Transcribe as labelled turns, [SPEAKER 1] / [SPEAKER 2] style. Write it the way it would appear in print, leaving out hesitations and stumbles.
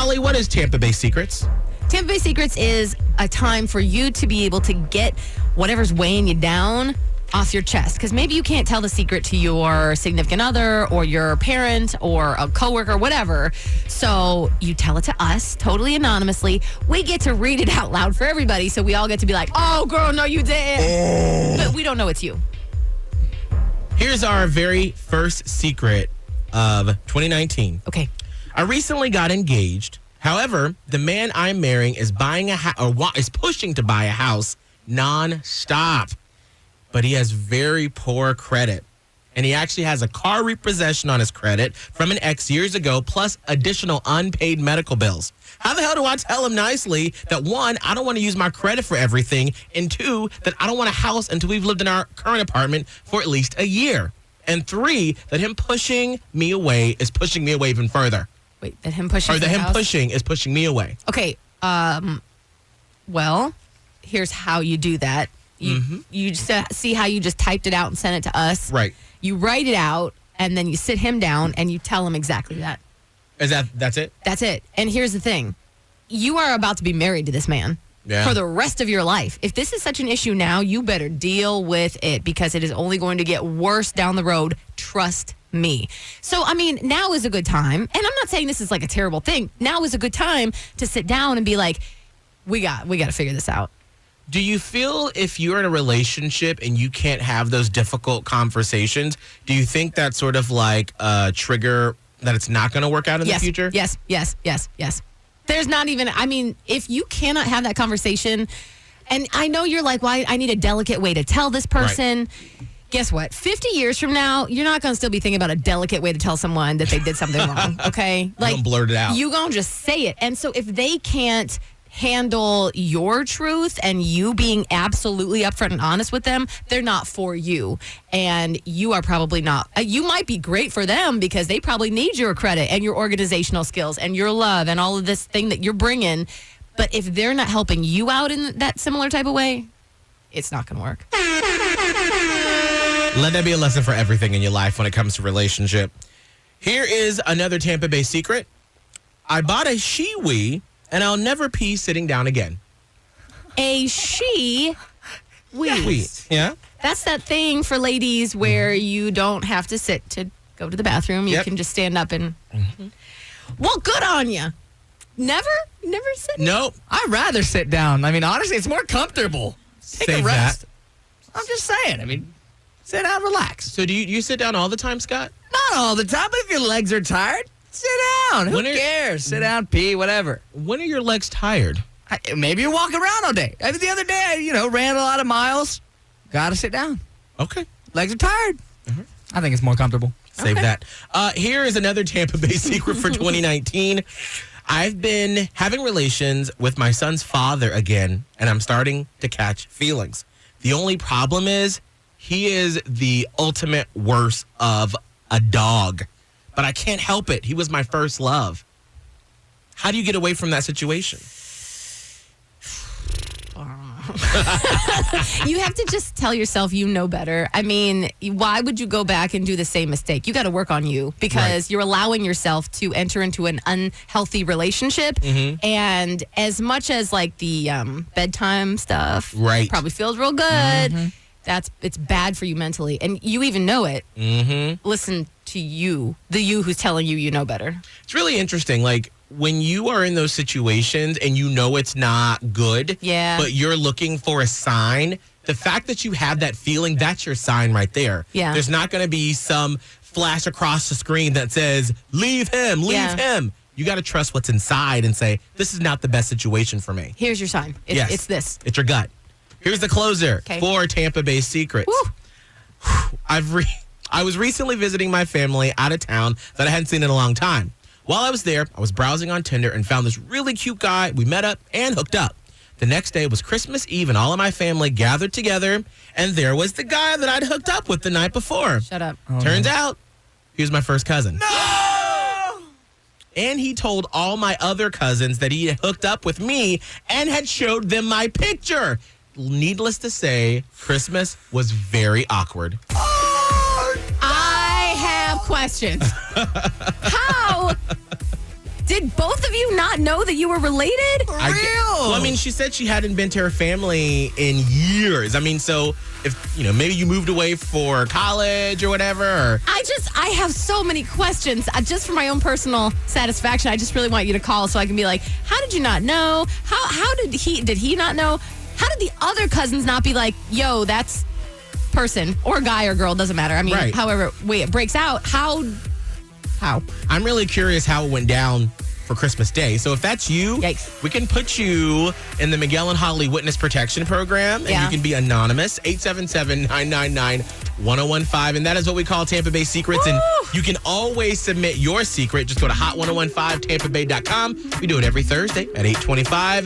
[SPEAKER 1] Allie, what is Tampa Bay Secrets?
[SPEAKER 2] Tampa Bay Secrets is a time for you to be able to get whatever's weighing you down off your chest. Because maybe you can't tell the secret to your significant other or your parent or a coworker, whatever. So you tell it to us totally anonymously. We get to read it out loud for everybody. So we all get to be like, oh, girl, no, you didn't. But we don't know it's you.
[SPEAKER 1] Here's our very first secret of 2019.
[SPEAKER 2] Okay.
[SPEAKER 1] I recently got engaged. However, the man I'm marrying is buying is pushing to buy a house non-stop. But he has very poor credit. And he actually has a car repossession on his credit from an ex years ago, plus additional unpaid medical bills. How the hell do I tell him nicely that, one, I don't want to use my credit for everything, and two, that I don't want a house until we've lived in our current apartment for at least a year, and three, that him pushing me away is pushing me away even further.
[SPEAKER 2] Wait, that him pushing
[SPEAKER 1] Or that him
[SPEAKER 2] house?
[SPEAKER 1] pushing is pushing me away.
[SPEAKER 2] Okay. Well, here's how you do that. You just see how you just typed it out and sent it to us.
[SPEAKER 1] Right.
[SPEAKER 2] You write it out, and then you sit him down, and you tell him exactly that.
[SPEAKER 1] That's it?
[SPEAKER 2] That's it. And here's the thing. You are about to be married to this man for the rest of your life. If this is such an issue now, you better deal with it because it is only going to get worse down the road. Trust me. So, I mean, now is a good time. And I'm not saying this is like a terrible thing. Now is a good time to sit down and be like, we got to figure this out.
[SPEAKER 1] Do you feel if you're in a relationship and you can't have those difficult conversations, do you think that's sort of like a trigger that it's not going to work out in the future?
[SPEAKER 2] Yes. There's not even, I mean, if you cannot have that conversation, and I know you're like, well, I need a delicate way to tell this person. Right. Guess what? 50 years from now, you're not going to still be thinking about a delicate way to tell someone that they did something wrong, okay?
[SPEAKER 1] Like, don't blurt it out.
[SPEAKER 2] You're going to just say it. And so if they can't handle your truth and you being absolutely upfront and honest with them, they're not for you. And you are probably not. You might be great for them because they probably need your credit and your organizational skills and your love and all of this thing that you're bringing. But if they're not helping you out in that similar type of way, it's not going to work.
[SPEAKER 1] Let that be a lesson for everything in your life when it comes to relationship. Here is another Tampa Bay secret. I bought a she-wee, and I'll never pee sitting down again.
[SPEAKER 2] A she-wee.
[SPEAKER 1] Yeah.
[SPEAKER 2] That's that thing for ladies where you don't have to sit to go to the bathroom. You can just stand up and... Well, good on you. Never sit?
[SPEAKER 1] Nope.
[SPEAKER 3] I'd rather sit down. I mean, honestly, it's more comfortable. Take a rest. I'm just saying. I mean, sit down, relax.
[SPEAKER 1] So do you sit down all the time, Scott?
[SPEAKER 3] Not all the time, but if your legs are tired, sit down. Who cares? Sit down, pee, whatever.
[SPEAKER 1] When are your legs tired?
[SPEAKER 3] Maybe you're walking around all day. I mean, the other day, I ran a lot of miles. Got to sit down.
[SPEAKER 1] Okay.
[SPEAKER 3] Legs are tired. I think it's more comfortable.
[SPEAKER 1] Save that. Here is another Tampa Bay secret for 2019. I've been having relations with my son's father again, and I'm starting to catch feelings. The only problem is he is the ultimate worst of a dog. But I can't help it. He was my first love. How do you get away from that situation?
[SPEAKER 2] You have to just tell yourself you know better. I mean, why would you go back and do the same mistake? You got to work on you because you're allowing yourself to enter into an unhealthy relationship. And as much as like the bedtime stuff probably feels real good, it's bad for you mentally. And you even know it. Listen to you, the you who's telling you know better.
[SPEAKER 1] It's really interesting. Like, when you are in those situations and you know it's not good, but you're looking for a sign, the fact that you have that feeling, that's your sign right there.
[SPEAKER 2] Yeah.
[SPEAKER 1] There's not going to be some flash across the screen that says, leave him. You got to trust what's inside and say, this is not the best situation for me.
[SPEAKER 2] Here's your sign. It's this.
[SPEAKER 1] It's your gut. Here's the closer for Tampa Bay Secrets. I was recently visiting my family out of town that I hadn't seen in a long time. While I was there, I was browsing on Tinder and found this really cute guy. We met up and hooked up. The next day was Christmas Eve, and all of my family gathered together, and there was the guy that I'd hooked up with the night before.
[SPEAKER 2] Shut up.
[SPEAKER 1] Turns out, he was my first cousin. No! And he told all my other cousins that he had hooked up with me and had showed them my picture. Needless to say, Christmas was very awkward.
[SPEAKER 2] I have questions. How Did both of you not know that you were related?
[SPEAKER 1] Well, I mean, she said she hadn't been to her family in years. I mean, so if, maybe you moved away for college or whatever. Or
[SPEAKER 2] I have so many questions. Just for my own personal satisfaction, I just really want you to call so I can be like, how did you not know? How did he not know? How did the other cousins not be like, yo, that's person or guy or girl, doesn't matter. I mean,
[SPEAKER 1] Right.
[SPEAKER 2] however way it breaks out, how?
[SPEAKER 1] I'm really curious how it went down for Christmas Day. So if that's you,
[SPEAKER 2] Yikes.
[SPEAKER 1] we can put you in the Miguel and Holly Witness Protection Program, and you can be anonymous, 877-999-1015. And that is what we call Tampa Bay Secrets.
[SPEAKER 2] Woo!
[SPEAKER 1] And you can always submit your secret. Just go to hot1015tampabay.com. We do it every Thursday at 8:25.